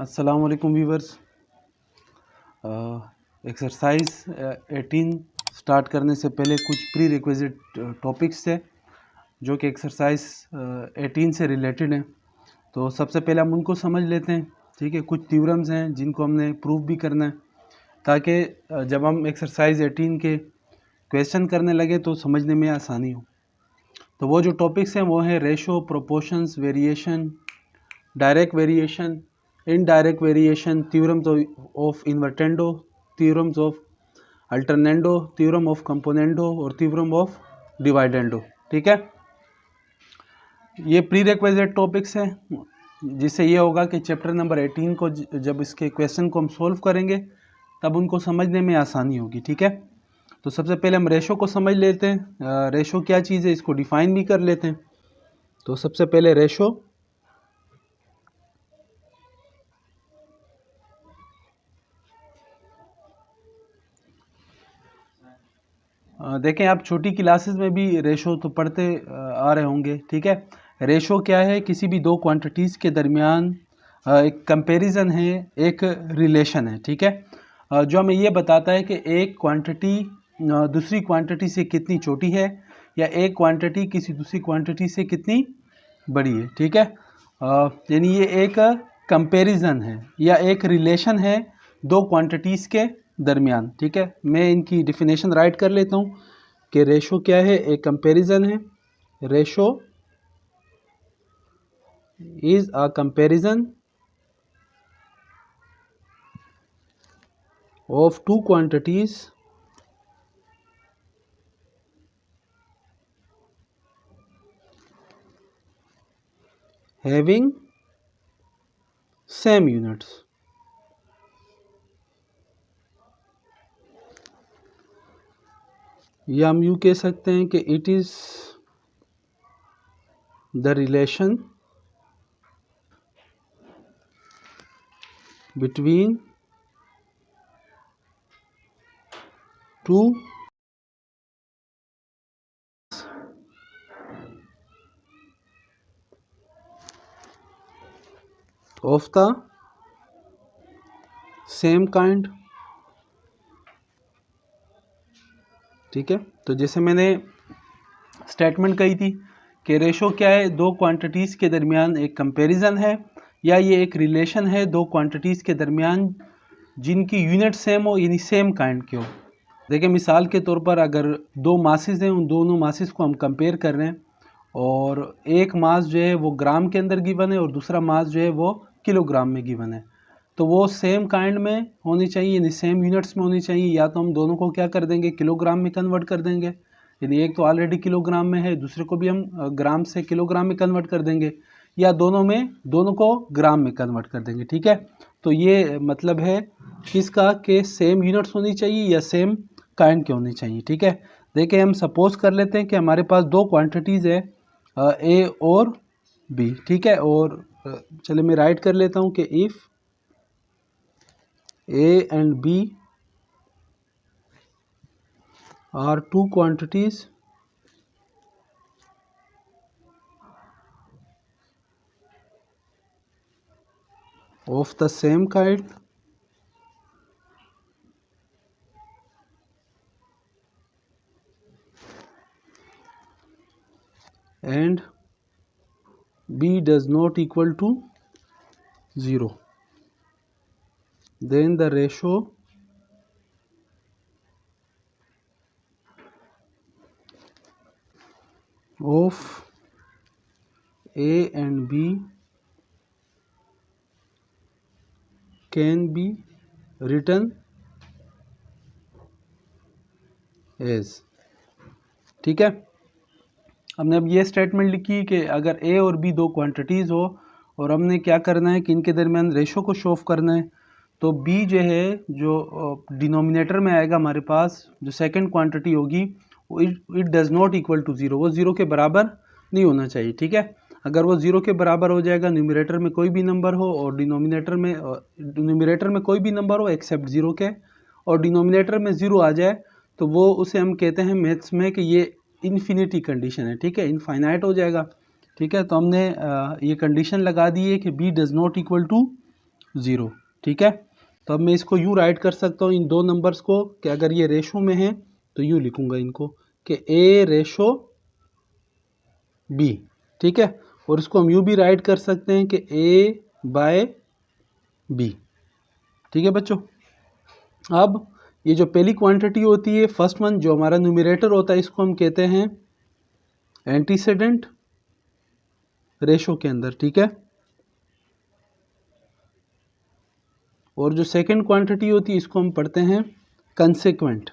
अस्सलाम वालेकुम viewers. Exercise 18 start करने से पहले कुछ प्री रिक्विजिट टॉपिक्स थे जो कि एक्सरसाइज 18 से रिलेटेड हैं। तो सबसे पहले हम उनको समझ लेते हैं। ठीक है, कुछ थ्योरम्स हैं जिनको हमने प्रूव भी करना है ताकि जब हम एक्सरसाइज 18 के क्वेश्चन करने लगे तो समझने में आसानी हो। तो वो जो टॉपिक्स हैं वो हैं ratio, proportions, variation, direct variation, indirect variation, theorems of invertendo, theorems of alternendo, theorem of componendo और थ्योरम ऑफ डिवाइडेंडो। ठीक है, ये प्री रिक्विजिट टॉपिक्स हैं जिससे ये होगा कि चैप्टर नंबर 18 को जब इसके क्वेश्चन को हम सोल्व करेंगे तब उनको समझने में आसानी होगी। ठीक है, तो सबसे पहले हम रेशो को समझ लेते हैं। रेशो क्या चीज़ है इसको डिफाइन भी कर लेते हैं। तो सबसे पहले रेशो, देखें आप छोटी क्लासेस में भी रेशो तो पढ़ते आ रहे होंगे। ठीक है, रेशो क्या है? किसी भी दो क्वांटिटीज़ के दरमियान एक कंपैरिजन है, एक रिलेशन है। ठीक है, जो हमें ये बताता है कि एक क्वांटिटी दूसरी क्वांटिटी से कितनी छोटी है या एक क्वांटिटी किसी दूसरी क्वांटिटी से कितनी बड़ी है। ठीक है, यानी ये एक कंपैरिजन है या एक रिलेशन है दो क्वांटिटीज़ के दरमियान। ठीक है, मैं इनकी डिफिनेशन राइट कर लेता हूँ कि रेशो क्या है। एक कंपैरिजन है। Ratio is a comparison of two quantities having same units. या हम यूँ कह सकते हैं कि it is the relation between two of the same kind. ठीक है, तो जैसे मैंने स्टेटमेंट कही थी कि रेशो क्या है? दो क्वांटिटीज़ के दरमियान एक कंपैरिजन है या ये एक रिलेशन है दो क्वांटिटीज़ के दरमियान जिनकी यूनिट सेम हो, यानी सेम काइंड के हो। देखिए मिसाल के तौर पर अगर दो मासेस हैं, उन दोनों मासेस को हम कंपेयर कर रहे हैं और एक मास जो है वो ग्राम के अंदर गिवन है और दूसरा मास जो है वो किलोग्राम में गिवन है, तो वो सेम काइंड में होनी चाहिए, यानी सेम यूनिट्स में होनी चाहिए। या तो हम दोनों को क्या कर देंगे, किलोग्राम में कन्वर्ट कर देंगे, यानी एक तो ऑलरेडी किलोग्राम में है, दूसरे को भी हम ग्राम से किलोग्राम में कन्वर्ट कर देंगे, या दोनों को ग्राम में कन्वर्ट कर देंगे। ठीक है, तो ये मतलब है किसका कि सेम यूनिट्स होनी चाहिए या सेम काइंड के होनी चाहिए। ठीक है, देखिए हम सपोज कर लेते हैं कि हमारे पास दो क्वांटिटीज़ है ए और बी। ठीक है, और चलिए मैं राइट कर लेता हूँ कि if A and B are two quantities of the same kind and B does not equal to 0, then the ratio of A and B can be written as। ठीक है, हमने अब ये स्टेटमेंट लिखी कि अगर ए और बी दो क्वांटिटीज़ हो और हमने क्या करना है कि इनके दरमियान रेशो को शो ऑफ करना है, तो बी जो है जो डिनोमिनेटर में आएगा हमारे पास, जो सेकंड क्वांटिटी होगी it does not equal to 0, वो 0 के बराबर नहीं होना चाहिए। ठीक है, अगर वो 0 के बराबर हो जाएगा, न्यूमरेटर में कोई भी नंबर हो और न्यूमरेटर में कोई भी नंबर हो एक्सेप्ट 0 के, और डिनोमिनेटर में 0 आ जाए, तो वो उसे हम कहते हैं मैथ्स में कि ये इन्फिनिटी कंडीशन है। ठीक है, इनफाइनाइट हो जाएगा। ठीक है, तो हमने ये कंडीशन लगा दी है कि B does not equal to 0। ठीक है, तो अब मैं इसको यूँ राइट कर सकता हूँ इन दो नंबर्स को कि अगर ये रेशो में है तो यूँ लिखूँगा इनको कि A रेशो B। ठीक है, और इसको हम यूँ भी राइट कर सकते हैं कि A/B। ठीक है बच्चों, अब ये जो पहली क्वांटिटी होती है फर्स्ट वन जो हमारा न्यूमरेटर होता है इसको हम कहते हैं एंटीसेडेंट रेशो के अंदर। ठीक है, और जो सेकंड क्वांटिटी होती है इसको हम पढ़ते हैं कंसेक्वेंट।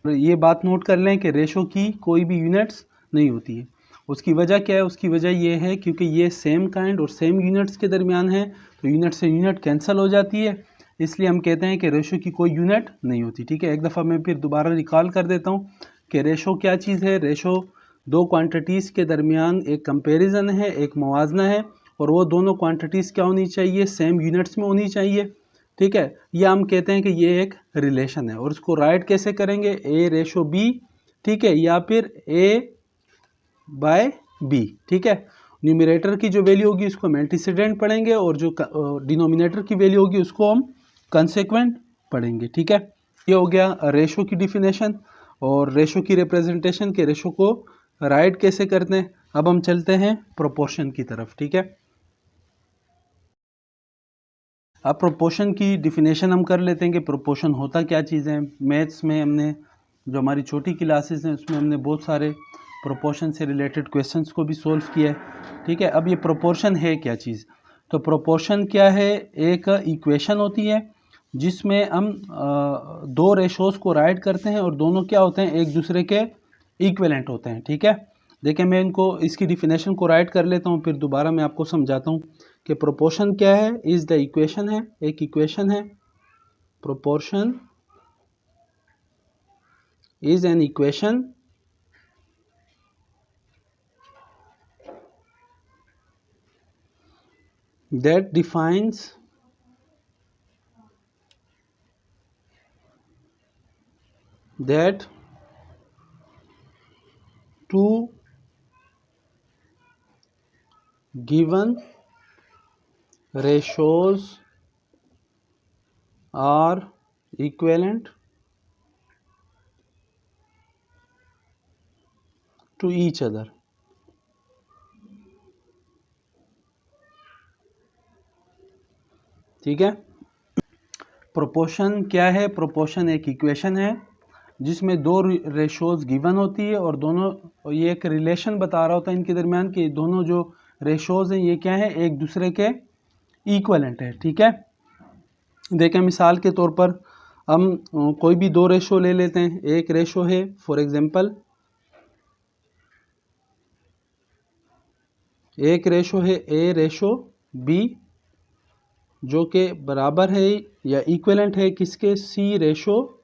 ये बात नोट कर लें कि रेशो की कोई भी यूनिट्स नहीं होती है। उसकी वजह क्या है? उसकी वजह ये है क्योंकि ये सेम काइंड और सेम यूनिट्स के दरमियान है, तो यूनिट से यूनिट कैंसिल हो जाती है, इसलिए हम कहते हैं कि रेशो की कोई यूनिट नहीं होती। ठीक है, एक दफ़ा मैं फिर दोबारा रिकॉल कर देता हूँ कि रेशो क्या चीज़ है। रेशो दो क्वांटिटीज़ के दरमियान एक कंपेरिजन है, एक मुवाजना है, और वो दोनों क्वांटिटीज़ क्या होनी चाहिए? सेम यूनिट्स में होनी चाहिए। ठीक है, या हम कहते हैं कि ये एक रिलेशन है, और इसको राइट कैसे करेंगे? A ratio B। ठीक है, या फिर A/B। ठीक है, न्यूमरेटर की जो वैल्यू होगी उसको हम एंटीसीडेंट पढ़ेंगे, और जो डिनोमिनेटर की वैल्यू होगी उसको हम कंसेक्वेंट पढ़ेंगे। ठीक है, ये हो गया रेशो की डिफिनेशन और रेशो की रिप्रेजेंटेशन के रेशो को राइट कैसे करते हैं। अब हम चलते हैं प्रोपोर्शन की तरफ। ठीक है, अब प्रोपोर्शन की डिफिनेशन हम कर लेते हैं कि प्रोपोर्शन होता क्या चीज़ है। मैथ्स में हमने जो हमारी छोटी क्लासेस हैं उसमें हमने बहुत सारे प्रोपोर्शन से रिलेटेड क्वेश्चंस को भी सोल्व किया है। ठीक है, अब ये प्रोपोर्शन है क्या चीज़? तो प्रोपोर्शन क्या है? एक इक्वेशन होती है जिसमें हम दो रेशोज़ को राइट करते हैं और दोनों क्या होते हैं? एक दूसरे के इक्विवेलेंट होते हैं। ठीक है, देखिए मैं इनको इसकी डिफिनेशन को राइट कर लेता हूँ, फिर दोबारा मैं आपको समझाता हूँ कि प्रोपोर्शन क्या है। इज द इक्वेशन है, एक इक्वेशन है। Proportion is an equation that defines that two given ratios are equivalent to each other। ठीक है, प्रोपोर्शन क्या है? प्रोपोर्शन एक इक्वेशन है जिसमें दो रेशोज़ गिवन होती है और दोनों, ये एक रिलेशन बता रहा होता है इनके दरमियान कि दोनों जो रेशोज़ हैं ये क्या है? एक दूसरे के इक्वलेंट है। ठीक है, देखें मिसाल के तौर पर हम कोई भी दो रेशो ले लेते हैं। एक रेशो है फॉर एग्जांपल, एक रेशो है A रेशो B जो कि बराबर है या इक्विवेलेंट है किसके? C रेशो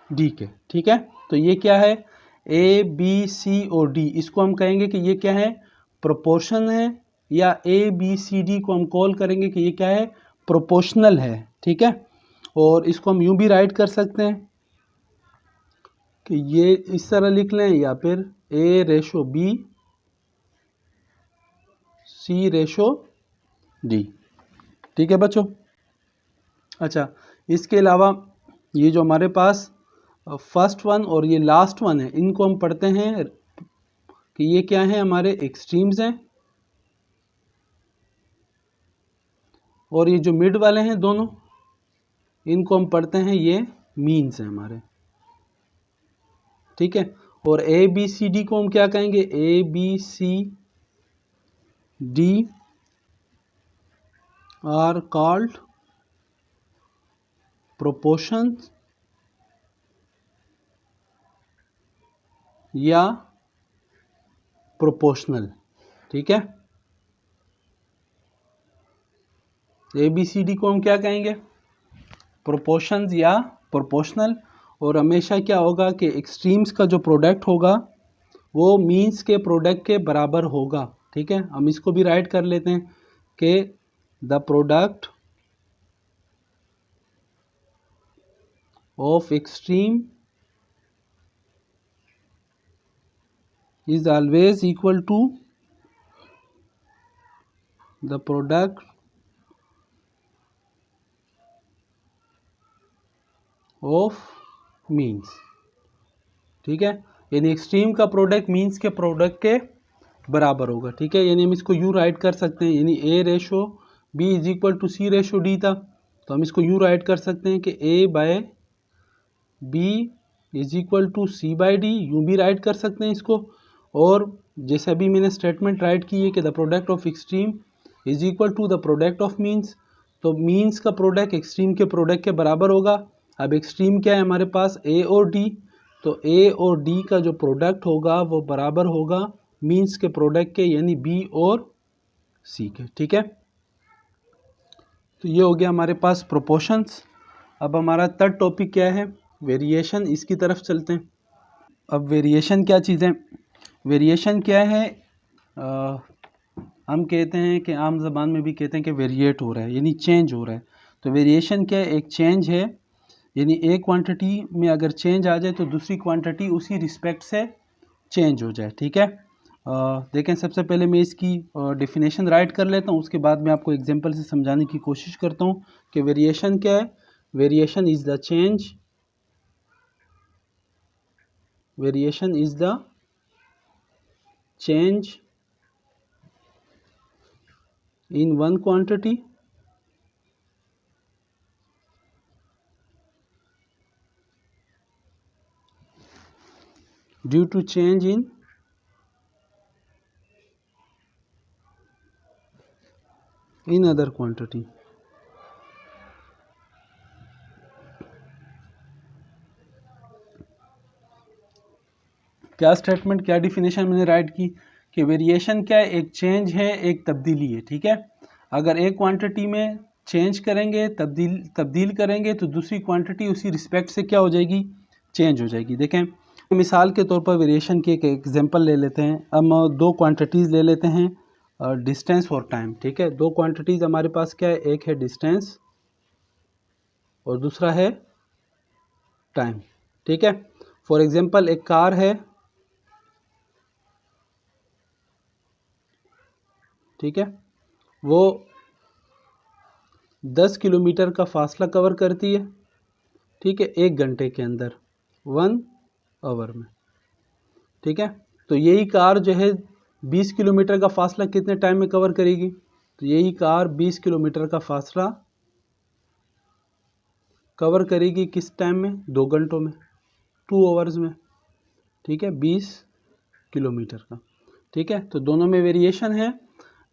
D के। ठीक है, तो ये क्या है? A B C और D, इसको हम कहेंगे कि ये क्या है? प्रोपोर्शन है, या A B C D को हम कॉल करेंगे कि ये क्या है? प्रोपोर्शनल है। ठीक है, और इसको हम यूं भी राइट कर सकते हैं कि ये इस तरह लिख लें, या फिर A ratio B C ratio D। ठीक है बच्चों, अच्छा इसके अलावा ये जो हमारे पास फर्स्ट वन और ये लास्ट वन है, इनको हम पढ़ते हैं कि ये क्या है? हमारे एक्सट्रीम्स हैं, और ये जो मिड वाले हैं दोनों, इनको हम पढ़ते हैं ये मीन्स हैं हमारे। ठीक है, और A B C D को हम क्या कहेंगे? A B C D are called proportions या प्रोपोर्शनल। ठीक है, A B C D को हम क्या कहेंगे? प्रोपोर्शंस या प्रोपोर्शनल। और हमेशा क्या होगा कि एक्सट्रीम्स का जो प्रोडक्ट होगा वो मीन्स के प्रोडक्ट के बराबर होगा। ठीक है, हम इसको भी राइट कर लेते हैं कि the product of extreme is always equal to the product of means. ठीक है, यानी एक्सट्रीम का प्रोडक्ट मीन्स के प्रोडक्ट के बराबर होगा। ठीक है, यानी हम इसको यूँ राइट कर सकते हैं, यानी A ratio B is equal to C ratio D था, तो हम इसको यूँ राइट कर सकते हैं कि A by B is equal to C by D, यूँ भी राइट कर सकते हैं इसको। और जैसे अभी मैंने स्टेटमेंट राइट की है कि the product of extreme is equal to the product of means, तो मीन्स का प्रोडक्ट एक्सट्रीम के प्रोडक्ट के बराबर होगा। अब एक्सट्रीम क्या है हमारे पास, ए और डी, तो ए और डी का जो प्रोडक्ट होगा वो बराबर होगा मीन्स के प्रोडक्ट के, यानी बी और सी के। ठीक है, तो ये हो गया हमारे पास प्रोपोर्शंस। अब हमारा थर्ड टॉपिक क्या है, वेरिएशन, इसकी तरफ चलते हैं। अब वेरिएशन क्या चीज़ है, वेरिएशन क्या है, हम कहते हैं कि आम ज़बान में भी कहते हैं कि वेरिएट हो रहा है, यानी चेंज हो रहा है। तो वेरिएशन क्या है, एक चेंज है, यानी एक क्वांटिटी में अगर चेंज आ जाए तो दूसरी क्वांटिटी उसी रिस्पेक्ट से चेंज हो जाए। ठीक है, देखें सबसे पहले मैं इसकी डेफिनेशन राइट कर लेता हूँ, उसके बाद मैं आपको एग्जांपल से समझाने की कोशिश करता हूँ कि वेरिएशन क्या है। Variation is the change, variation is the change in one quantity due to change in other quantity। क्या स्टेटमेंट, क्या डिफिनेशन मैंने राइट की कि वेरिएशन क्या है, एक चेंज है, एक तब्दीली है। ठीक है, अगर एक क्वांटिटी में चेंज करेंगे, तब्दील करेंगे, तो दूसरी क्वांटिटी उसी रिस्पेक्ट से क्या हो जाएगी, चेंज हो जाएगी। देखें मिसाल के तौर पर वेरिएशन के एक एग्जांपल ले लेते हैं। हम दो क्वांटिटीज़ ले लेते हैं, डिस्टेंस और टाइम। ठीक है, दो क्वांटिटीज़ हमारे पास क्या है, एक है डिस्टेंस और दूसरा है टाइम। ठीक है, फॉर एग्जांपल एक कार है, ठीक है, वो 10 किलोमीटर का फासला कवर करती है। ठीक है, 1 घंटे के अंदर, 1 आवर में। ठीक है, तो यही कार जो है 20 किलोमीटर का फासला कितने टाइम में कवर करेगी, तो यही कार 20 किलोमीटर का फासला कवर करेगी किस टाइम में, 2 घंटों में, 2 आवर्स में। ठीक है, 20 किलोमीटर का। ठीक है, तो दोनों में वेरिएशन है,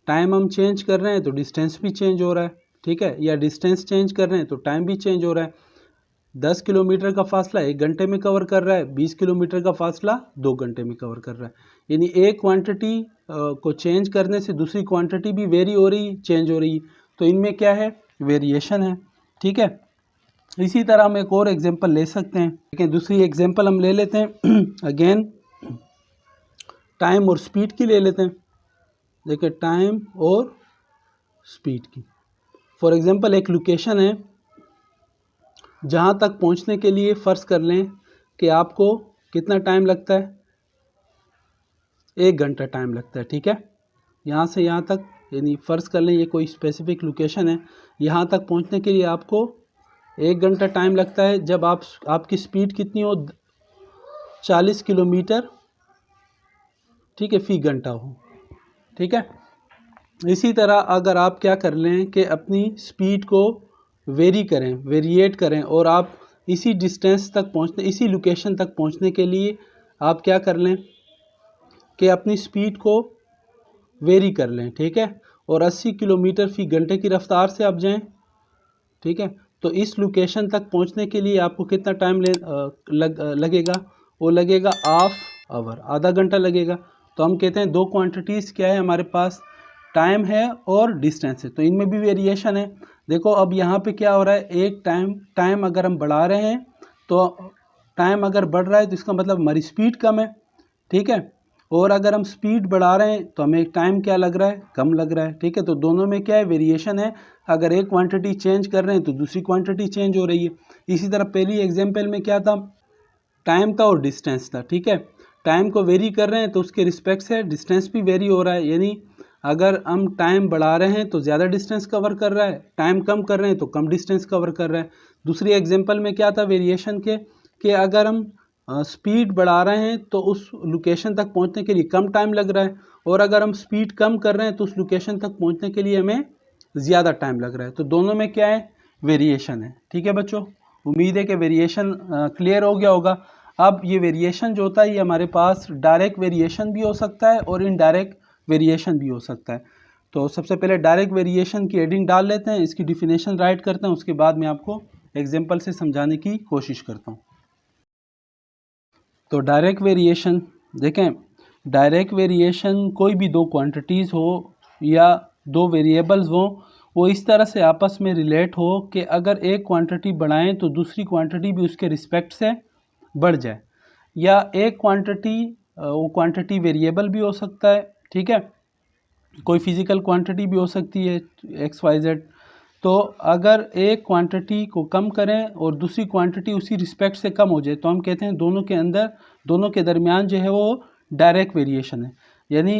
टाइम हम चेंज कर रहे हैं तो डिस्टेंस भी चेंज हो रहा है। ठीक है, या डिस्टेंस चेंज कर रहे हैं तो टाइम भी चेंज हो रहा है। 10 किलोमीटर का फासला 1 घंटे में कवर कर रहा है, 20 किलोमीटर का फासला 2 घंटे में कवर कर रहा है। यानी एक क्वांटिटी को चेंज करने से दूसरी क्वांटिटी भी वेरी हो रही, चेंज हो रही, तो इनमें क्या है, वेरिएशन है। ठीक है, इसी तरह हम एक और एग्जांपल ले सकते हैं। ठीक है, दूसरी एग्जांपल हम ले लेते हैं अगेन टाइम और स्पीड की ले लेते हैं। देखिए टाइम और स्पीड की, फॉर एग्जांपल एक लोकेशन है जहाँ तक पहुँचने के लिए फ़र्ज़ कर लें कि आपको कितना टाइम लगता है, 1 घंटा टाइम लगता है। ठीक है, यहाँ से यहाँ तक, यानी फ़र्ज़ कर लें ये कोई स्पेसिफिक लोकेशन है, यहाँ तक पहुँचने के लिए आपको 1 घंटा टाइम लगता है। जब आपकी स्पीड कितनी हो, 40 किलोमीटर, ठीक है, फ़ी घंटा हो। ठीक है, इसी तरह अगर आप क्या कर लें कि अपनी स्पीड को वेरी करें, वेरिएट करें, और आप इसी डिस्टेंस तक पहुँचने, इसी लोकेशन तक पहुँचने के लिए आप क्या कर लें कि अपनी स्पीड को वेरी कर लें। ठीक है, और 80 किलोमीटर फ़ी घंटे की रफ़्तार से आप जाएं। ठीक है, तो इस लोकेशन तक पहुंचने के लिए आपको कितना टाइम लगेगा, वो लगेगा हाफ आवर, आधा घंटा लगेगा। तो हम कहते हैं दो क्वांटिटीज़ क्या है हमारे पास, टाइम है और डिस्टेंस है, तो इनमें भी वेरिएशन है। देखो अब यहाँ पे क्या हो रहा है, एक टाइम अगर हम बढ़ा रहे हैं तो टाइम अगर बढ़ रहा है तो इसका मतलब हमारी स्पीड कम है। ठीक है, और अगर हम स्पीड बढ़ा रहे हैं तो हमें टाइम क्या लग रहा है, कम लग रहा है। ठीक है, तो दोनों में क्या है, वेरिएशन है। अगर एक क्वांटिटी चेंज कर रहे हैं तो दूसरी क्वांटिटी चेंज हो रही है। इसी तरह पहली एग्जांपल में क्या था, टाइम था और डिस्टेंस था। ठीक है, टाइम को वेरी कर रहे हैं तो उसके रिस्पेक्ट से डिस्टेंस भी वेरी हो रहा है, यानी अगर हम टाइम बढ़ा रहे हैं तो ज़्यादा डिस्टेंस कवर कर रहा है, टाइम कम कर रहे हैं तो कम डिस्टेंस कवर कर रहा है। दूसरी एग्जांपल में क्या था वेरिएशन के कि अगर हम स्पीड बढ़ा रहे हैं तो उस लोकेशन तक पहुंचने के लिए कम टाइम लग रहा है, और अगर हम स्पीड कम कर रहे हैं तो उस लोकेशन तक पहुंचने के लिए हमें ज़्यादा टाइम लग रहा है। तो दोनों में क्या है, वेरिएशन है। ठीक है बच्चों, उम्मीद है कि वेरिएशन क्लियर हो गया होगा। अब ये वेरिएशन जो होता है ये हमारे पास डायरेक्ट वेरिएशन भी हो सकता है और इनडायरेक्ट वेरिएशन भी हो सकता है। तो सबसे पहले डायरेक्ट वेरिएशन की हेडिंग डाल लेते हैं, इसकी डिफिनेशन राइट करते हैं, उसके बाद मैं आपको एग्जांपल से समझाने की कोशिश करता हूँ। तो डायरेक्ट वेरिएशन देखें, डायरेक्ट वेरिएशन कोई भी दो क्वांटिटीज़ हो या दो वेरिएबल्स हो, वो इस तरह से आपस में रिलेट हो कि अगर एक क्वांटिटी बढ़ाएं तो दूसरी क्वांटिटी भी उसके रिस्पेक्ट से बढ़ जाए, या एक क्वांटिटी वो क्वांटिटी वेरिएबल भी हो सकता है, ठीक है, कोई फिज़िकल क्वांटिटी भी हो सकती है XYZ। तो अगर एक क्वांटिटी को कम करें और दूसरी क्वांटिटी उसी रिस्पेक्ट से कम हो जाए तो हम कहते हैं दोनों के दरमियान जो है वो डायरेक्ट वेरिएशन है। यानी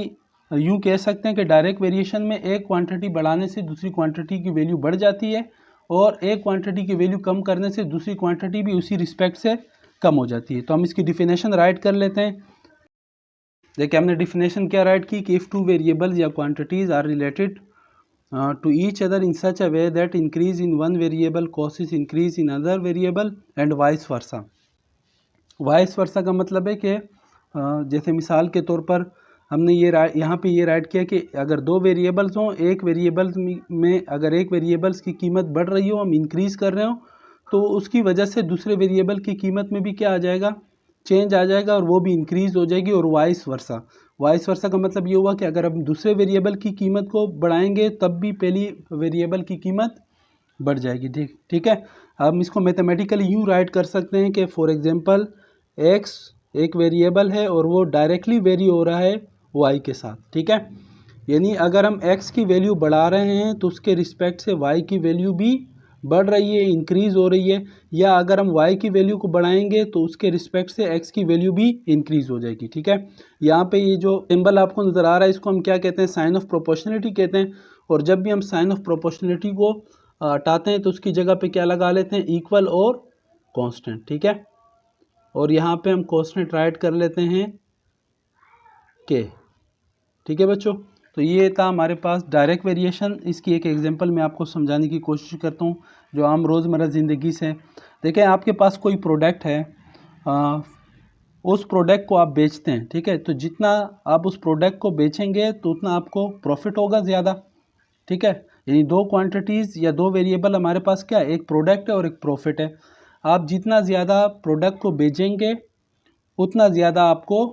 यूँ कह सकते हैं कि डायरेक्ट वेरिएशन में एक क्वांटिटी बढ़ाने से दूसरी क्वांटिटी की वैल्यू बढ़ जाती है, और एक क्वांटिटी की वैल्यू कम करने से दूसरी क्वांटिटी भी उसी रिस्पेक्ट से कम हो जाती है। तो हम इसकी डिफिनेशन राइट कर लेते हैं। देखिए हमने डिफिनेशन क्या राइट की कि इफ़ टू वेरिएबल्स या quantities are related to each other in such a way that increase in one variable causes increase in other variable and vice versa। Vice versa का मतलब है कि जैसे मिसाल के तौर पर हमने ये यहाँ पे ये राइट किया कि अगर दो वेरिएबल्स हों, एक वेरिएबल्स में अगर एक वेरिएबल्स की कीमत बढ़ रही हो, हम इंक्रीज़ कर रहे हो, तो उसकी वजह से दूसरे वेरिएबल की कीमत में भी क्या आ जाएगा, चेंज आ जाएगा, और वो भी इंक्रीज़ हो जाएगी। और वाइस वर्सा का मतलब ये हुआ कि अगर हम दूसरे वेरिएबल की कीमत को बढ़ाएंगे तब भी पहली वेरिएबल की कीमत बढ़ जाएगी। ठीक है, हम इसको मैथमेटिकली यूँ राइट कर सकते हैं कि फॉर एग्जांपल x एक वेरिएबल है और वो डायरेक्टली वेरी हो रहा है y के साथ। ठीक है, यानी अगर हम x की वैल्यू बढ़ा रहे हैं तो उसके रिस्पेक्ट से y की वैल्यू भी बढ़ रही है, इंक्रीज़ हो रही है, या अगर हम y की वैल्यू को बढ़ाएंगे तो उसके रिस्पेक्ट से x की वैल्यू भी इंक्रीज़ हो जाएगी। ठीक है, यहाँ पे ये जो सिंबल आपको नज़र आ रहा है इसको हम क्या कहते हैं, साइन ऑफ प्रोपोर्शनलिटी कहते हैं। और जब भी हम साइन ऑफ प्रोपोर्शनलिटी को हटाते हैं तो उसकी जगह पे क्या लगा लेते हैं, इक्वल और कांस्टेंट। ठीक है, और यहाँ पे हम कांस्टेंट राइट कर लेते हैं के। ठीक है बच्चों, तो ये था हमारे पास डायरेक्ट वेरिएशन। इसकी एक एग्जांपल मैं आपको समझाने की कोशिश करता हूँ जो आम रोज़मर्रा ज़िंदगी से। देखें आपके पास कोई प्रोडक्ट है, उस प्रोडक्ट को आप बेचते हैं, ठीक है, तो जितना आप उस प्रोडक्ट को बेचेंगे तो उतना आपको प्रॉफिट होगा ज़्यादा। ठीक है, यानी दो क्वांटिटीज़ या दो वेरिएबल हमारे पास क्या है, एक प्रोडक्ट है और एक प्रॉफिट है। आप जितना ज़्यादा प्रोडक्ट को बेचेंगे उतना ज़्यादा आपको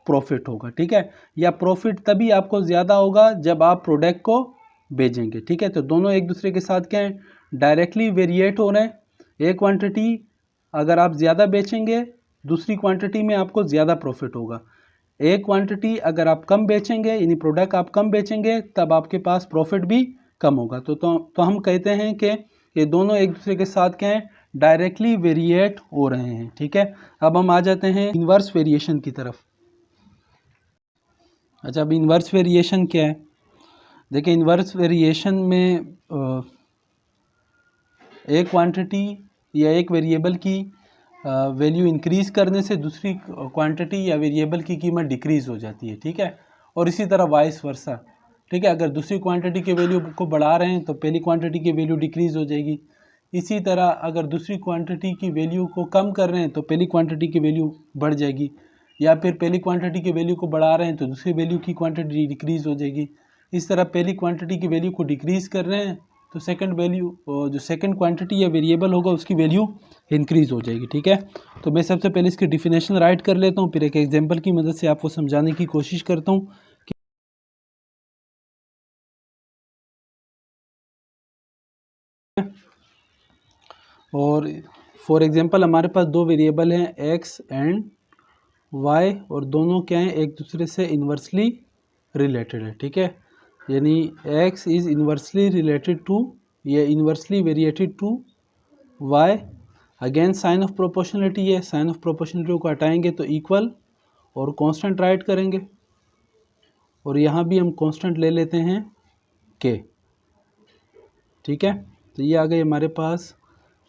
प्रॉफिट होगा। ठीक है, या प्रॉफिट तभी आपको ज़्यादा होगा जब आप प्रोडक्ट को बेचेंगे। ठीक है, तो दोनों एक दूसरे के साथ क्या है, डायरेक्टली वेरिएट हो रहे हैं। एक क्वांटिटी अगर आप ज़्यादा बेचेंगे दूसरी क्वांटिटी में आपको ज़्यादा प्रॉफिट होगा। एक क्वांटिटी अगर आप कम बेचेंगे यानी प्रोडक्ट आप कम बेचेंगे तब आपके पास प्रॉफिट भी कम होगा। तो हम कहते हैं कि ये दोनों एक दूसरे के साथ क्या है, डायरेक्टली वेरिएट हो रहे हैं। ठीक है, अब हम आ जाते हैं इन्वर्स वेरिएशन की तरफ। अच्छा, अब इन्वर्स वेरिएशन क्या है, देखिए इन्वर्स वेरिएशन में एक क्वांटिटी या एक वेरिएबल की वैल्यू इंक्रीज़ करने से दूसरी क्वांटिटी या वेरिएबल की कीमत डिक्रीज़ हो जाती है। ठीक है, और इसी तरह वाइस वर्सा। ठीक है, अगर दूसरी क्वांटिटी के वैल्यू को बढ़ा रहे हैं तो पहली क्वांटिटी की वैल्यू डिक्रीज़ हो जाएगी। इसी तरह अगर दूसरी क्वांटिटी की वैल्यू को कम कर रहे हैं तो पहली क्वांटिटी की वैल्यू बढ़ जाएगी, या फिर पहली क्वांटिटी की वैल्यू को बढ़ा रहे हैं तो दूसरी वैल्यू की क्वांटिटी डिक्रीज़ हो जाएगी। इस तरह पहली क्वांटिटी की वैल्यू को डिक्रीज़ कर रहे हैं तो सेकंड वैल्यू जो सेकंड क्वांटिटी या वेरिएबल होगा उसकी वैल्यू इंक्रीज़ हो जाएगी। ठीक है, तो मैं सबसे पहले इसकी डिफिनेशन राइट कर लेता हूँ, फिर एक एग्जांपल की मदद से आपको समझाने की कोशिश करता हूँ। और फॉर एग्जांपल हमारे पास दो वेरिएबल हैं एक्स एंड वाई, और दोनों क्या हैं, एक दूसरे से इन्वर्सली रिलेटेड है। ठीक है, यानी x is inversely related to या inversely variated to y। Again sign of proportionality है, साइन ऑफ प्रोपोर्शनलिटी को हटाएंगे तो इक्वल और कांस्टेंट राइट करेंगे, और यहाँ भी हम कांस्टेंट ले लेते हैं के। ठीक है, तो ये आ गई हमारे पास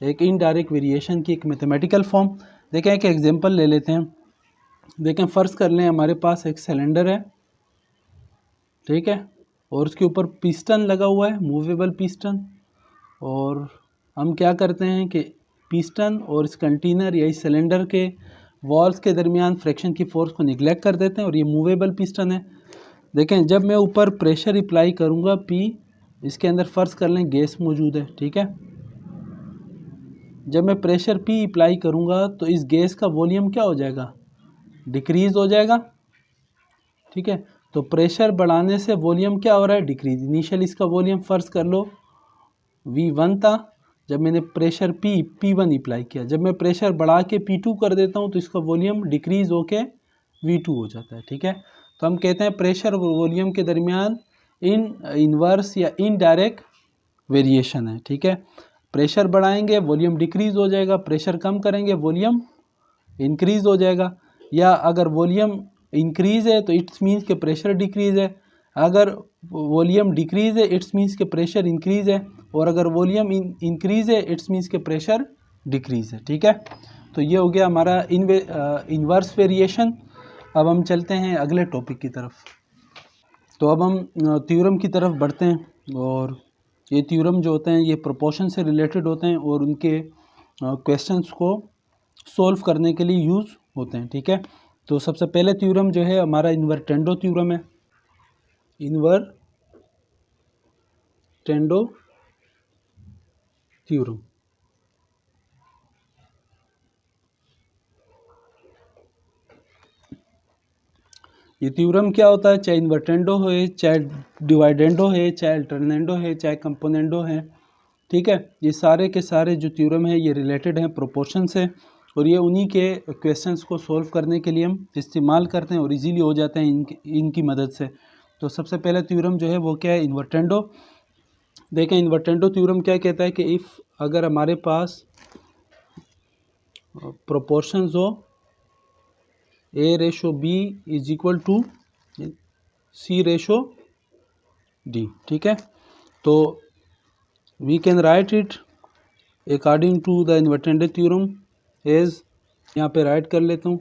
एक इनडायरेक्ट वेरिएशन की एक मैथमेटिकल फॉर्म। देखें एक एग्जांपल ले लेते हैं। देखें फ़र्ज़ कर लें हमारे पास एक सिलेंडर है, ठीक है, और उसके ऊपर पिस्टन लगा हुआ है, मूवेबल पिस्टन। और हम क्या करते हैं कि पिस्टन और इस कंटेनर या इस सिलेंडर के वॉल्स के दरमियान फ्रिक्शन की फ़ोर्स को निगलेक्ट कर देते हैं, और ये मूवेबल पिस्टन है। देखें जब मैं ऊपर प्रेशर अप्लाई करूँगा P, इसके अंदर फ़र्ज़ कर लें गैस मौजूद है, ठीक है। जब मैं प्रेशर P अप्लाई करूँगा तो इस गैस का वॉल्यूम क्या हो जाएगा, डिक्रीज़ हो जाएगा, ठीक है। तो प्रेशर बढ़ाने से वॉल्यूम क्या हो रहा है, डिक्रीज़। इनिशियल इसका वॉल्यूम फ़र्ज़ कर लो V1 था, जब मैंने प्रेशर P1 अप्लाई किया। जब मैं प्रेशर बढ़ा के P2 कर देता हूँ तो इसका वॉल्यूम डिक्रीज़ होके V2 हो जाता है, ठीक है। तो हम कहते हैं प्रेशर और वॉल्यूम के दरमियान इनवर्स या इनडायरेक्ट वेरिएशन है, ठीक है। प्रेशर बढ़ाएंगे वॉल्यूम डिक्रीज़ हो जाएगा, प्रेशर कम करेंगे वॉल्यूम इंक्रीज़ हो जाएगा। या अगर वॉल्यूम इंक्रीज़ है तो इट्स मीन्स के प्रेशर डिक्रीज़ है, अगर वॉल्यूम डिक्रीज़ है इट्स मीन्स के प्रेशर इंक्रीज़ है, और अगर वॉल्यूम इंक्रीज़ है इट्स मीन्स के प्रेशर डिक्रीज़ है, ठीक है। तो ये हो गया हमारा इनवर्स वेरिएशन। अब हम चलते हैं अगले टॉपिक की तरफ। तो अब हम थ्योरम की तरफ बढ़ते हैं, और ये थ्योरम जो होते हैं ये प्रोपोर्शन से रिलेटेड होते हैं और उनके क्वेश्चंस को सॉल्व करने के लिए यूज़ होते हैं, ठीक है। तो सबसे पहले थ्योरम जो है हमारा इन्वर्टेंडो थ्योरम है। इन्वर्टेंडो थ्योरम, ये थ्योरम क्या होता है, चाहे इन्वर्टेंडो है, चाहे डिवाइडेंडो है, चाहे अल्टरनेंडो है, चाहे कंपोनेंडो है, ठीक है। ये सारे के सारे जो थ्योरम है ये रिलेटेड हैं प्रोपोर्शन से, और ये उन्हीं के क्वेश्चंस को सॉल्व करने के लिए हम इस्तेमाल करते हैं और इजीली हो जाते हैं इनकी मदद से। तो सबसे पहला थ्योरम जो है वो क्या है, इन्वर्टेंडो। देखें इन्वर्टेंडो थ्योरम क्या कहता है कि इफ़ अगर हमारे पास प्रोपोर्शंस हो A/B is equal to C/D, ठीक है, तो we can write it according to the invertendo theorem as, यहाँ पे राइट कर लेता हूँ,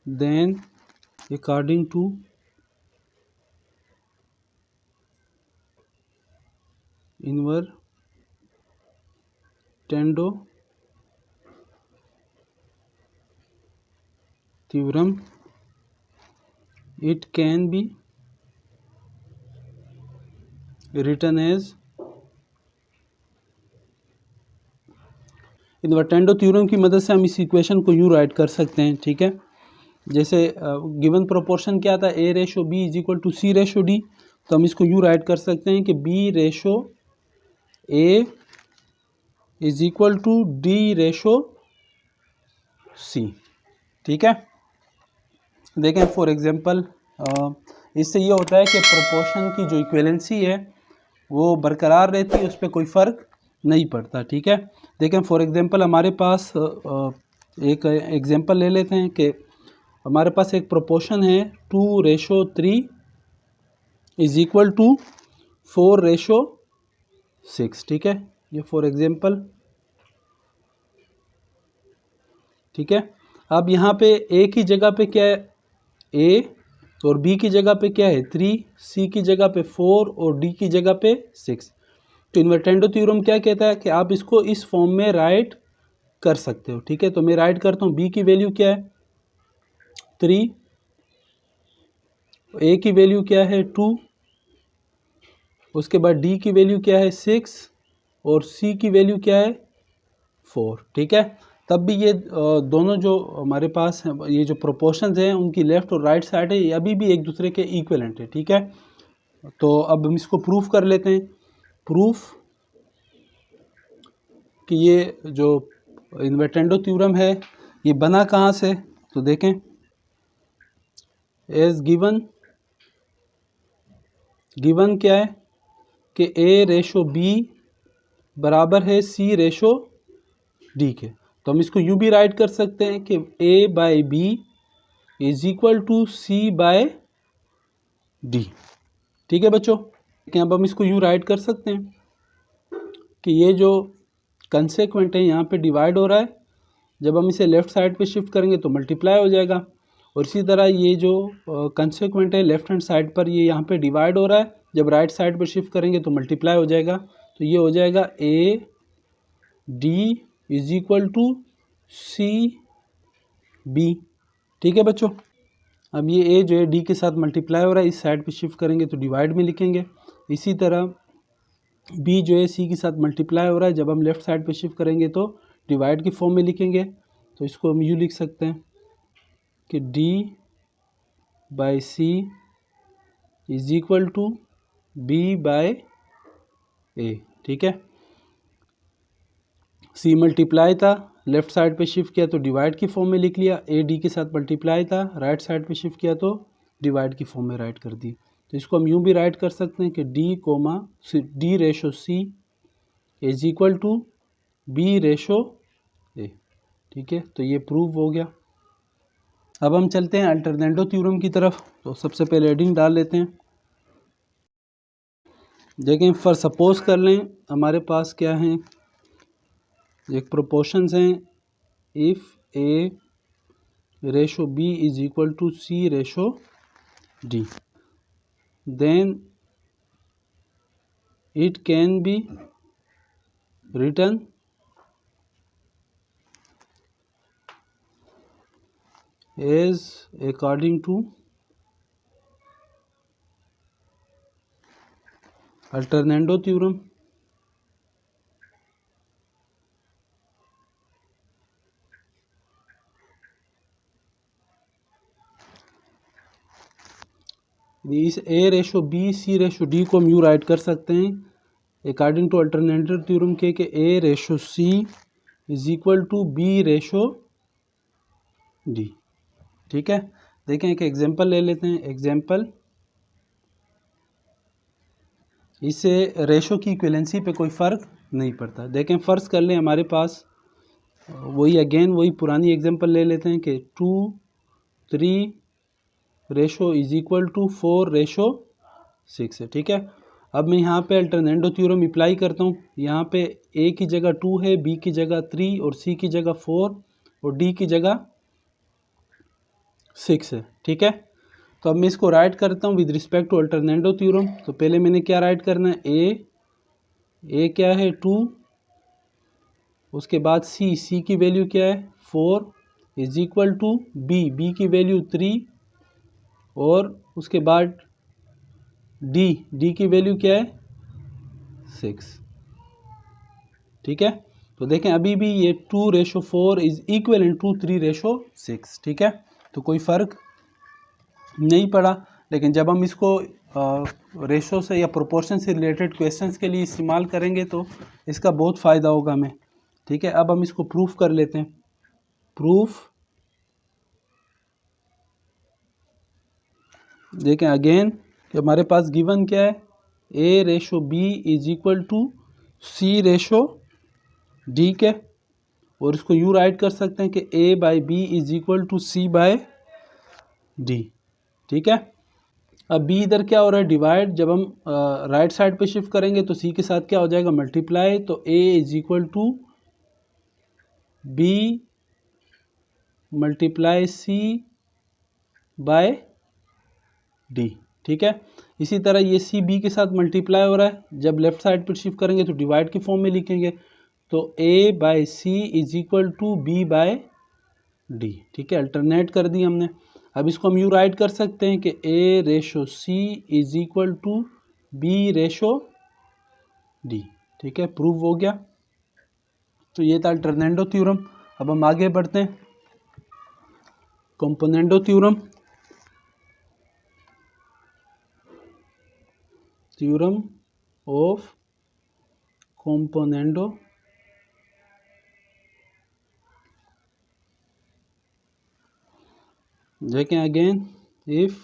then according to invertendo theorem it can be written as, invertendo theorem की मदद से हम इस इक्वेशन को यूँ राइट कर सकते हैं, ठीक है। जैसे गिवन प्रोपोर्शन क्या था, A/B is equal to C/D, तो हम इसको यूँ राइट कर सकते हैं कि B/A is equal to D/C, ठीक है। देखें फॉर एग्जांपल इससे ये होता है कि प्रोपोर्शन की जो इक्विवेलेंसी है वो बरकरार रहती है, उस पर कोई फ़र्क नहीं पड़ता, ठीक है। देखें फॉर एग्जांपल हमारे पास एक एग्जांपल ले लेते हैं कि हमारे पास एक प्रोपोर्शन है 2/3 इज इक्वल टू 4/6, ठीक है, ये फॉर एग्जांपल, ठीक है। अब यहाँ पे A की जगह पे क्या है, A, और B की जगह पे क्या है 3, C की जगह पे 4 और D की जगह पे 6। तो इन्वर्टेंडो थ्योरम क्या कहता है कि आप इसको इस फॉर्म में राइट कर सकते हो, ठीक है। तो मैं राइट करता हूँ, B की वैल्यू क्या है 3, A की वैल्यू क्या है 2, उसके बाद D की वैल्यू क्या है 6 और C की वैल्यू क्या है 4, ठीक है। तब भी ये दोनों जो हमारे पास ये जो प्रोपोर्शंस हैं उनकी लेफ़्ट और राइट साइड है, ये अभी भी एक दूसरे के इक्विवेलेंट है, ठीक है। तो अब हम इसको प्रूफ कर लेते हैं। प्रूफ कि ये जो इन्वर्टेंडो थ्योरम है ये बना कहाँ से, तो देखें एज गिवन क्या है कि A/B बराबर है C/D के। तो हम इसको यूँ भी राइट कर सकते हैं कि A/B is equal to C by D. ठीक है बच्चों, अब हम इसको यूँ राइट कर सकते हैं कि ये जो कंसेक्वेंट है यहाँ पे डिवाइड हो रहा है, जब हम इसे लेफ़्ट साइड पे शिफ्ट करेंगे तो मल्टीप्लाई हो जाएगा, और इसी तरह ये जो कंसेक्वेंट है लेफ़्ट हैंड साइड पर ये यहाँ पे डिवाइड हो रहा है, जब राइट साइड पर शिफ्ट करेंगे तो मल्टीप्लाई हो जाएगा। तो ये हो जाएगा A D is equal to C B. ठीक है बच्चों, अब ये ए जो है डी के साथ मल्टीप्लाई हो रहा है, इस साइड पे शिफ्ट करेंगे तो डिवाइड में लिखेंगे। इसी तरह बी जो है सी के साथ मल्टीप्लाई हो रहा है, जब हम लेफ़्ट साइड पे शिफ्ट करेंगे तो डिवाइड की फॉर्म में लिखेंगे। तो इसको हम यूँ लिख सकते हैं कि D by C is equal to B by A. ठीक है, सी मल्टीप्लाई था, लेफ़्ट साइड पे शिफ्ट किया तो डिवाइड की फॉर्म में लिख लिया। ए डी के साथ मल्टीप्लाई था, राइट साइड पे शिफ्ट किया तो डिवाइड की फॉर्म में राइट कर दी। तो इसको हम यूँ भी राइट कर सकते हैं कि D comma D ratio C is equal to B ratio A. ठीक है, तो ये प्रूव हो गया। अब हम चलते हैं अल्टरनेटो थ्योरम की तरफ। तो सबसे पहले हेडिंग डाल लेते हैं। देखें, फॉर सपोज कर लें हमारे पास क्या है, एक प्रोपोर्शंस हैं, if A ratio B is equal to C ratio D, then it can be written as according to Alternando theorem. इस A ratio B C ratio D को हम यूँ राइट कर सकते हैं अकॉर्डिंग टू अल्टरनेटिव थ्योरम के कि A ratio C is equal to B ratio D. ठीक है, देखें एक एग्जांपल ले लेते हैं। एग्जांपल, इससे रेशो की इक्विवेलेंसी पे कोई फ़र्क नहीं पड़ता। देखें, फ़र्ज़ कर लें हमारे पास वही पुरानी एग्जांपल ले लेते हैं कि 2 3 ratio is equal to 4 ratio 6 है। ठीक है, अब मैं यहाँ पे अल्टरनेटो थ्योरम अप्लाई करता हूँ। यहाँ पे ए की जगह 2 है, बी की जगह 3 और सी की जगह 4 और डी की जगह 6 है। ठीक है, तो अब मैं इसको राइट करता हूँ विद रिस्पेक्ट टू अल्टरनेटो थ्योरम। तो पहले मैंने क्या राइट करना है, ए क्या है 2, उसके बाद सी की वैल्यू क्या है 4 इज इक्वल टू बी की वैल्यू 3 और उसके बाद डी की वैल्यू क्या है 6। ठीक है, तो देखें अभी भी ये 2 ratio 4 is equal to 3 ratio 6। ठीक है, तो कोई फ़र्क नहीं पड़ा। लेकिन जब हम इसको रेशो से या प्रोपोर्शन से रिलेटेड क्वेश्चंस के लिए इस्तेमाल करेंगे तो इसका बहुत फ़ायदा होगा हमें। ठीक है, अब हम इसको प्रूफ कर लेते हैं। प्रूफ, देखें अगेन कि हमारे पास गिवन क्या है, A ratio B is equal to C ratio D के, और इसको यूँ राइट कर सकते हैं कि A by B is equal to C by D. ठीक है, अब बी इधर क्या हो रहा है डिवाइड, जब हम राइट साइड पे शिफ्ट करेंगे तो सी के साथ क्या हो जाएगा मल्टीप्लाई। तो A is equal to B multiply C by D. ठीक है, इसी तरह ये सी बी के साथ मल्टीप्लाई हो रहा है, जब लेफ्ट साइड पर शिफ्ट करेंगे तो डिवाइड की फॉर्म में लिखेंगे। तो A by C is equal to B by D. ठीक है, अल्टरनेट कर दी हमने। अब इसको हम यूँ राइट कर सकते हैं कि A ratio C is equal to B ratio D. ठीक है, प्रूव हो गया। तो ये था अल्टरनेटो थ्योरम। अब हम आगे बढ़ते हैं, componendo theorem. Theorem of componendo देखें again, if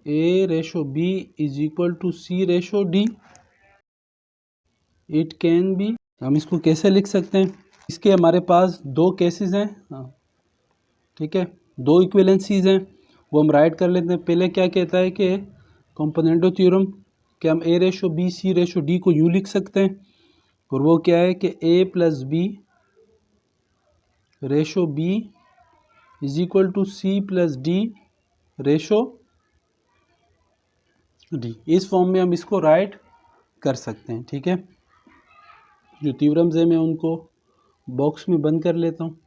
A ratio B is equal to C ratio D, it can be, हम इसको कैसे लिख सकते हैं, इसके हमारे पास दो केसेस हैं। ठीक है, दो इक्विवेलेंसीज हैं वो हम राइट कर लेते हैं। पहले क्या कहता है कि कंपोनेंटो थ्योरम कि हम A ratio B C ratio D को यूँ लिख सकते हैं, और वो क्या है कि A plus B ratio B is equal to C plus D ratio D. इस फॉर्म में हम इसको राइट कर सकते हैं। ठीक है, जो थ्योरम्स है मैं उनको बॉक्स में बंद कर लेता हूँ।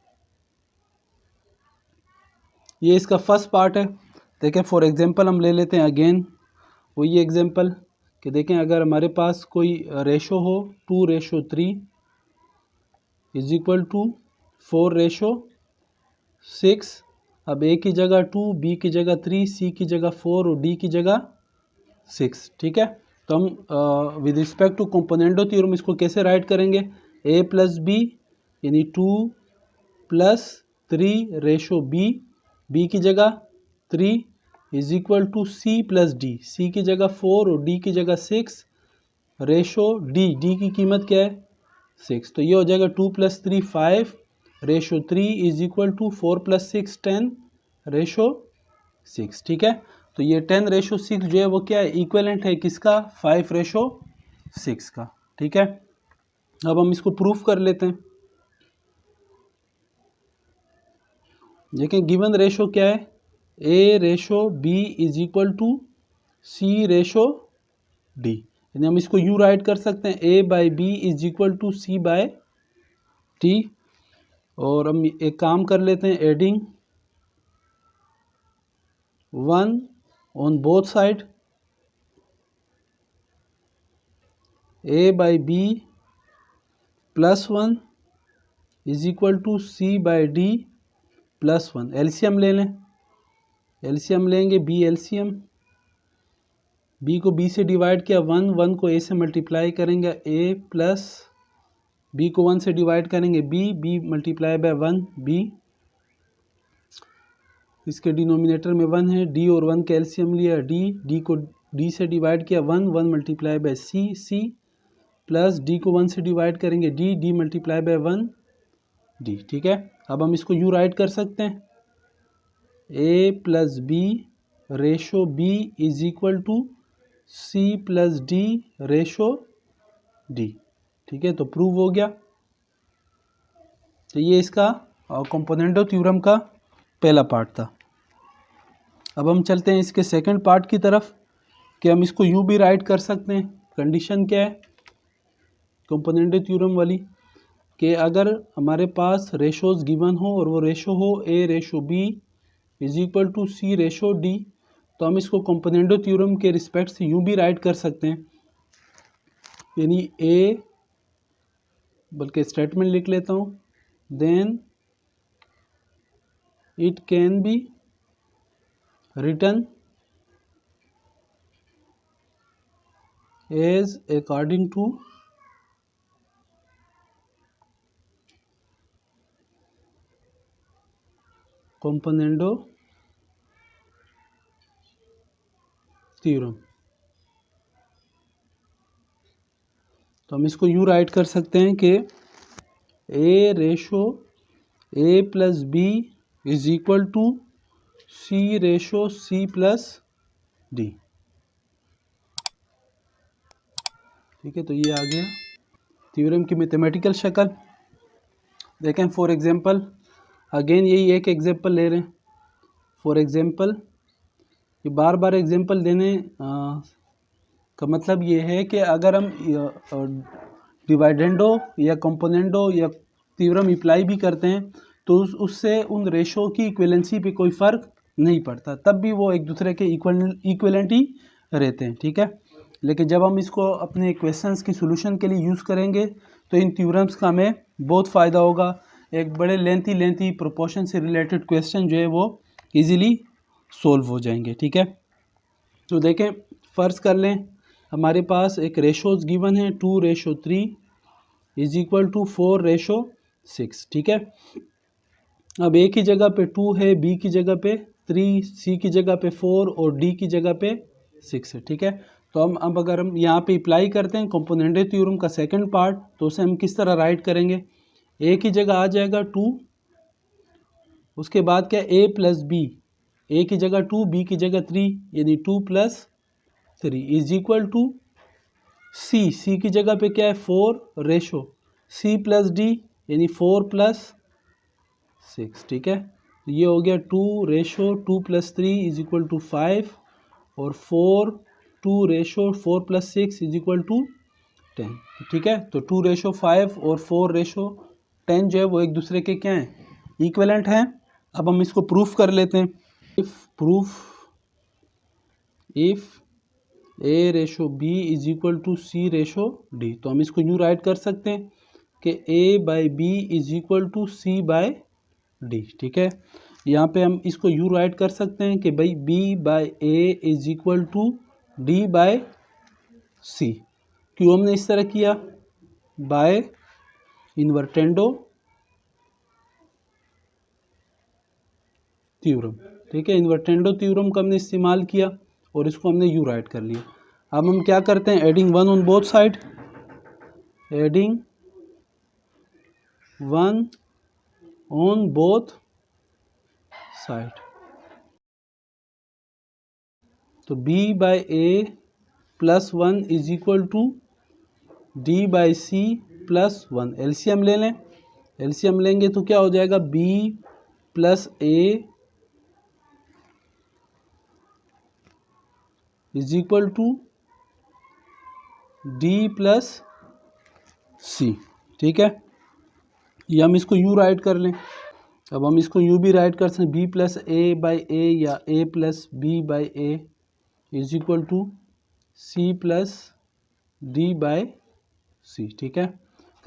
ये इसका फर्स्ट पार्ट है। देखें फॉर एग्जांपल हम ले लेते हैं अगेन वही एग्जांपल कि देखें अगर हमारे पास कोई रेशो हो 2:3 इज इक्वल टू 4:6। अब ए की जगह 2, बी की जगह 3, सी की जगह 4 और डी की जगह 6। ठीक है, तो हम with respect to componendo theorem इसको कैसे राइट करेंगे, ए प्लस बी यानी 2 + 3 रेशो बी, बी की जगह 3 is equal to C plus D, C की जगह 4 और डी की जगह 6 रेशो डी, डी की कीमत क्या है 6। तो ये हो जाएगा 2 + 3 5 ratio 3 is equal to 4 + 6 10 ratio 6। ठीक है, तो ये 10:6 जो है वो क्या है, इक्विवेलेंट है किसका, 5:6 का। ठीक है, अब हम इसको प्रूफ कर लेते हैं। देखें गिवन रेशो क्या है, A ratio B is equal to C ratio D, यानी हम इसको यू राइट कर सकते हैं A by B is equal to C by D. और हम एक काम कर लेते हैं, adding 1 on both side, A by B +1 is equal to C by D +1। LCM ले लें, एलसीएम लेंगे बी एलसीएम, बी को बी से डिवाइड किया 1, 1 को ए से मल्टीप्लाई करेंगे ए प्लस बी को 1 से डिवाइड करेंगे B, B multiply by 1 B, इसके डिनोमिनेटर में 1 है, डी और 1 का एलसीएम लिया डी, डी को डी से डिवाइड किया 1, 1 multiply by C, C plus D को 1 से डिवाइड करेंगे D, D multiply by 1 D. ठीक है, अब हम इसको यू राइट कर सकते हैं, A plus B ratio B is equal to C plus D ratio D. ठीक है, तो प्रूव हो गया। तो ये इसका कंपोनेंटो थ्योरम का पहला पार्ट था। अब हम चलते हैं इसके सेकंड पार्ट की तरफ कि हम इसको यूँ भी राइट कर सकते हैं। कंडीशन क्या है कंपोनेंटो थ्योरम वाली, कि अगर हमारे पास रेशोज़ गिवन हो और वो रेशो हो A ratio B is equal to C ratio D, तो हम इसको कंपोनेंटो थ्योरम के रिस्पेक्ट से यूँ भी राइट कर सकते हैं, यानी ए, बल्कि स्टेटमेंट लिख लेता हूँ, then it can be written as according to componendo theorem. तो हम इसको यूँ राइट कर सकते हैं कि A ratio A plus B is equal to C ratio C plus D. ठीक है, तो ये आ गया थ्योरम की मैथमेटिकल शक्ल। देखें फॉर एग्जांपल अगेन यही एक एग्जांपल ले रहे हैं। फॉर एग्जांपल ये बार बार एग्जांपल देने का मतलब ये है कि अगर हम डिवाइडेंडो या कंपोनेंडो या थ्योरम अप्लाई भी करते हैं तो उससे उन रेशो की इक्विवेलेंसी पे कोई फ़र्क नहीं पड़ता, तब भी वो एक दूसरे के इक्विवेलेंट ही रहते हैं। ठीक है, लेकिन जब हम इसको अपने क्वेश्चंस की सॉल्यूशन के लिए यूज़ करेंगे तो इन थ्योरम्स का हमें बहुत फ़ायदा होगा। एक बड़े लेंथी प्रोपोर्शन से रिलेटेड क्वेश्चन जो है वो इजीली सोल्व हो जाएंगे। ठीक है, तो देखें फ़र्ज़ कर लें हमारे पास एक रेशोज़ गिवन है 2:3 इज इक्वल टू 4:6। ठीक है, अब ए की जगह पे 2 है, बी की जगह पे 3, सी की जगह पे 4 और डी की जगह पे 6 है। ठीक है, तो हम अब अगर हम यहाँ पे अप्लाई करते हैं कंपोनेंटो थ्योरम का सेकंड पार्ट, तो उसे हम किस तरह राइट करेंगे, ए की जगह आ जाएगा 2 उसके बाद क्या ए प्लस बी, ए की जगह 2, बी की जगह 3, यानी 2 + 3 इज इक्वल टू सी, सी की जगह पे क्या है 4 रेशो सी प्लस डी, यानी 4 + 6। ठीक है, ये हो गया 2 रेशो 2 + 3 इज इक्वल टू 5 और 4 2 रेशो 4 + 6 इज इक्वल टू 10। ठीक है, तो 2 रेशो 5 और 4 रेशो 10 जो है वो एक दूसरे के क्या हैं, इक्विवेलेंट हैं। अब हम इसको प्रूफ कर लेते हैं। If A ratio B is equal to C ratio D, तो हम इसको यूँ राइट कर सकते हैं कि A by B is equal to C by D. ठीक है, यहाँ पे हम इसको यूँ राइट कर सकते हैं कि भाई B by A is equal to D by C. क्यों हमने इस तरह किया, बाय इन्वर्टेंडो थ्योरम। ठीक है, इन्वर्टेंडो थ्योरम का हमने इस्तेमाल किया और इसको हमने यू राइट कर लिया। अब हम क्या करते हैं, adding 1 on both side, adding 1 on both side, तो b by A plus 1 is equal to D by C plus 1। LCM ले लें, एलसीएम लेंगे तो क्या हो जाएगा, b plus A is equal to D plus C. ठीक है, ये हम इसको यू राइट कर लें। अब हम इसको यू भी राइट कर सकते हैं, B plus A by A या A plus B by A is equal to C plus D by C. ठीक है,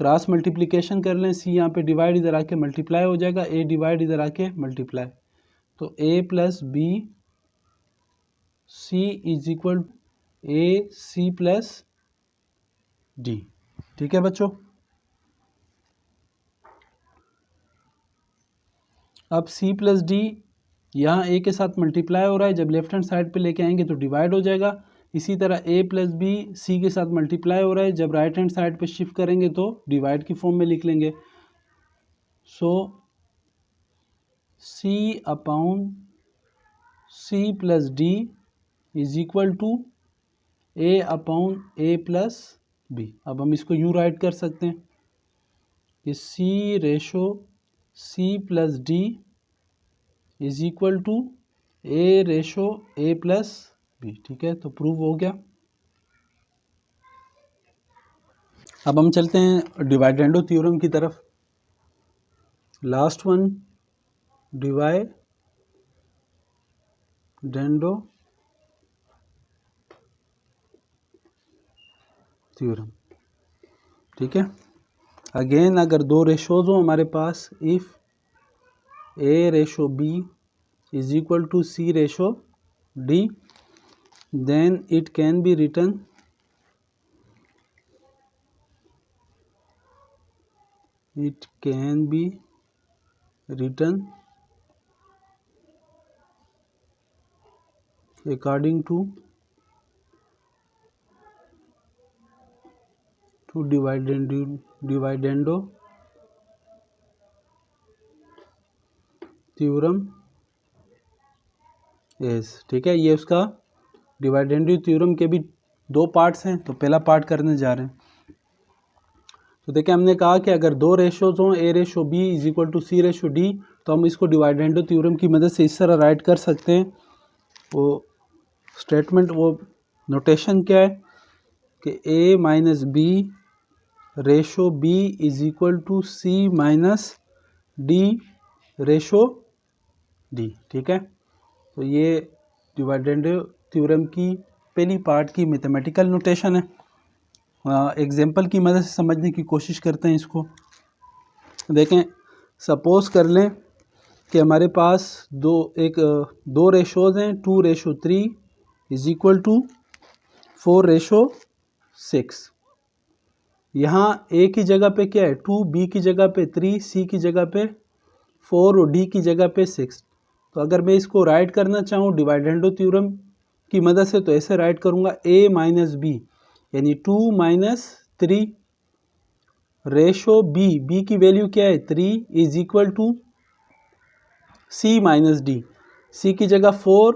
क्रॉस मल्टीप्लिकेशन कर लें, सी यहाँ पे डिवाइड इधर आके मल्टीप्लाई हो जाएगा, ए डिवाइड इधर आके मल्टीप्लाई, तो A plus B C is equal A C plus D. ठीक है बच्चों, अब सी प्लस डी यहाँ ए के साथ मल्टीप्लाई हो रहा है, जब लेफ्ट हैंड साइड पे लेके आएंगे तो डिवाइड हो जाएगा। इसी तरह ए प्लस बी सी के साथ मल्टीप्लाई हो रहा है, जब राइट हैंड साइड पे शिफ्ट करेंगे तो डिवाइड की फॉर्म में लिख लेंगे। So C upon C plus D is equal to A upon A plus B. अब हम इसको यू राइट कर सकते हैं कि C ratio C plus D is equal to A ratio A plus B. ठीक है, तो प्रूव हो गया। अब हम चलते हैं डिवाइडेंडो थ्योरम की तरफ। Last one, dividendo theorem. ठीक है, अगेन अगर दो रेशोज हो हमारे पास, if A ratio B is equal to C ratio D, then it can be written according to dividendo theorem as. ठीक है, ये उसका डिवाइडेंडो थ्योरम के भी दो पार्ट्स हैं, तो पहला पार्ट करने जा रहे हैं। तो देखिए, हमने कहा कि अगर दो रेशोज हों, A ratio B is equal to C ratio D, तो हम इसको डिवाइडेंडो थ्योरम की मदद से इस तरह राइट कर सकते हैं। वो स्टेटमेंट, वो नोटेशन क्या है कि A minus B ratio B is equal to C minus D ratio D. ठीक है, तो ये डिवाइडेंडो थ्योरम की पहली पार्ट की मैथमेटिकल नोटेशन है। एग्जाम्पल की मदद से समझने की कोशिश करते हैं इसको। देखें, सपोज कर लें कि हमारे पास दो रेशोज हैं, 2 ratio 3 is equal to 4 ratio 6। यहाँ ए की जगह पे क्या है 2, बी की जगह पे 3, सी की जगह पे 4 और डी की जगह पे 6। तो अगर मैं इसको राइट करना चाहूँ डिवाइडेंडो थ्योरम की मदद से, तो ऐसे राइट करूँगा, ए माइनस बी यानी 2 माइनस 3 रेशो बी, बी की वैल्यू क्या है 3 is equal to C minus D, C की जगह 4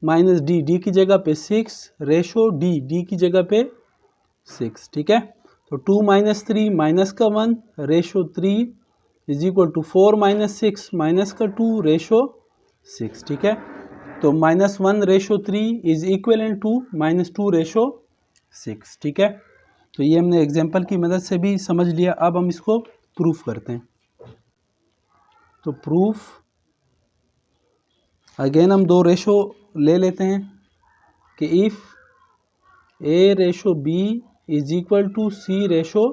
माइनस डी, डी की जगह पे 6 रेशो डी, डी की जगह पे 6, ठीक है। तो 2 माइनस 3 माइनस का 1 ratio 3 is equal to 4 minus 6 minus का 2 रेशो 6, ठीक है। तो -1 ratio 3 is equal to -2 ratio 6, ठीक है। तो ये हमने एग्जांपल की मदद से भी समझ लिया। अब हम इसको प्रूफ करते हैं। तो प्रूफ अगेन हम दो रेशो ले लेते हैं कि if A ratio B is equal to C ratio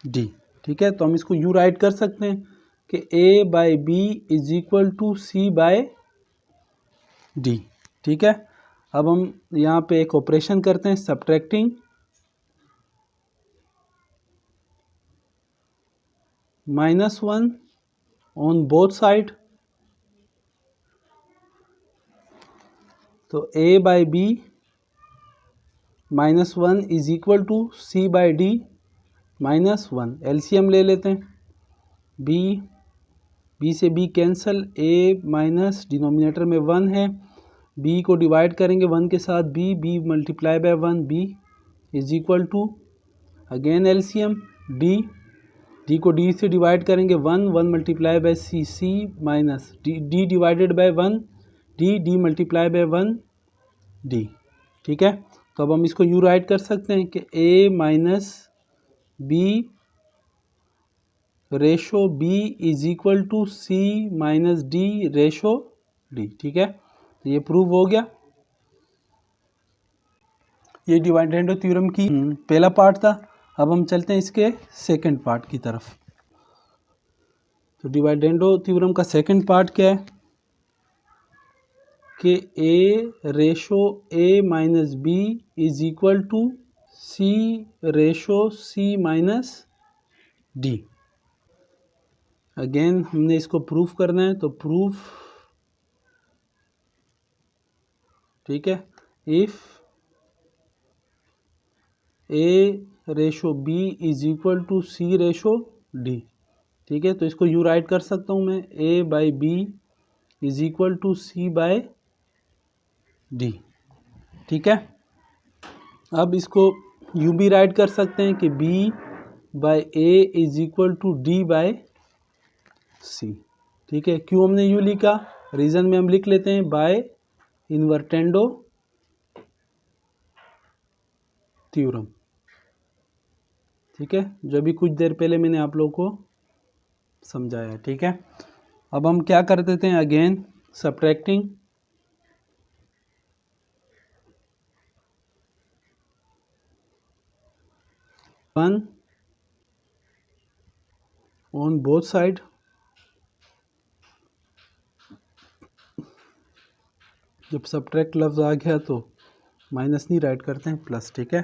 D, ठीक है। तो हम इसको यूँ राइट कर सकते हैं कि A by B is equal to C by D, ठीक है। अब हम यहाँ पे एक ऑपरेशन करते हैं, सब्ट्रैक्टिंग -1 ऑन बोथ साइड। तो A by B -1 is equal to C by D -1। LCM ले लेते हैं, बी से B cancel, A minus denominator में 1 है, बी को डिवाइड करेंगे 1 के साथ, B multiply by 1, B is equal to again LCM D को डी से डिवाइड करेंगे 1 multiply by C minus D divided by 1, D multiply by 1 D, ठीक है। तो अब हम इसको यूँ राइट कर सकते हैं कि A minus B ratio B is equal to C minus D ratio D, ठीक है। तो ये प्रूव हो गया। ये डिवाइडेंडो थ्योरम की पहला पार्ट था। अब हम चलते हैं इसके सेकंड पार्ट की तरफ। तो डिवाइडेंडो थ्योरम का सेकंड पार्ट क्या है कि A ratio A minus B is equal to C ratio C minus D. Again हमने इसको प्रूफ करना है, तो प्रूफ, ठीक है, if A ratio B is equal to C ratio D, ठीक है। तो इसको यूँ राइट कर सकता हूँ मैं, A by B is equal to C by D, ठीक है। अब इसको यूँ भी राइट कर सकते हैं कि B by A is equal to D by C, ठीक है। क्यों हमने यूँ लिखा, रीज़न में हम लिख लेते हैं बाय इन्वर्टेंडो थ्योरम, ठीक है, जो अभी कुछ देर पहले मैंने आप लोगों को समझाया, ठीक है। अब हम क्या कर देते हैं, again subtracting one on both side, जब सब्ट्रैक्ट लफ्ज़ आ गया तो माइनस नहीं राइट करते हैं, प्लस, ठीक है।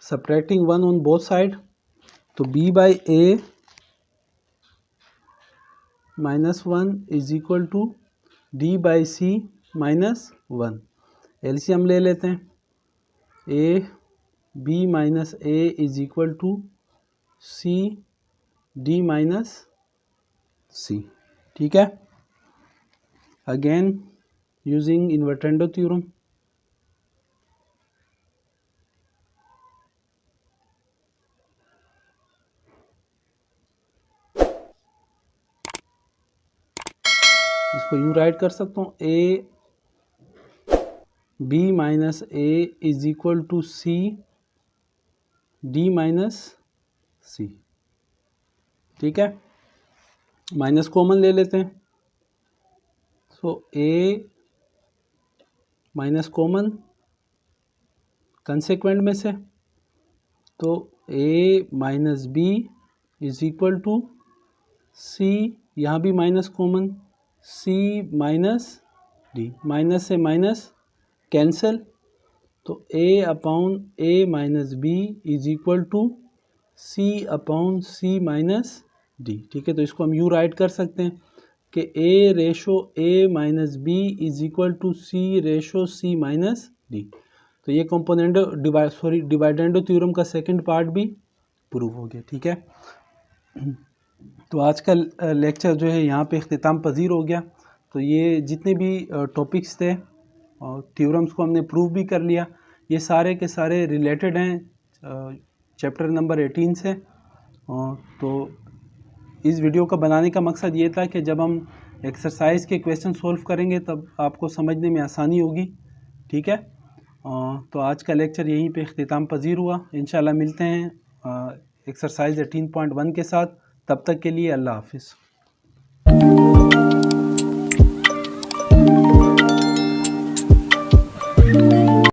सब्ट्रैक्टिंग 1 ऑन बोथ साइड, तो b by A -1 is equal to D by C -1। LCM ले लेते हैं, A B minus A is equal to C D minus C, ठीक है। अगेन यूजिंग इन्वर्टेंडो थ्योरम, इसको यूँ राइट कर सकता हूँ, A B minus A is equal to C D minus C, ठीक है। माइनस कॉमन ले लेते हैं, सो ए माइनस कॉमन कंसेक्वेंट में से, तो A minus B is equal to C, यहाँ भी minus common, C minus D, minus से माइनस कैंसल, तो A upon A minus B is equal to C upon C minus D, ठीक है। तो इसको हम यूँ राइट कर सकते हैं कि A ratio A minus B is equal to C ratio C minus D. तो ये कंपोनेंडो डिवाइडेंडो थ्योरम का सेकंड पार्ट भी प्रूव हो गया, ठीक है। तो आज का लेक्चर जो है यहाँ पे इख्तिताम पजीर हो गया। तो ये जितने भी टॉपिक्स थे और थ्योरम्स को हमने प्रूव भी कर लिया, ये सारे के सारे रिलेटेड हैं चैप्टर नंबर 18 से। तो इस वीडियो का बनाने का मकसद ये था कि जब हम एक्सरसाइज के क्वेश्चन सॉल्व करेंगे तब आपको समझने में आसानी होगी। ठीक है, तो आज का लेक्चर यहीं पे इख्तिताम पजीर हुआ। इंशाल्लाह मिलते हैं एक्सरसाइज 18.1 के साथ। तब तक के लिए अल्लाह हाफिज़।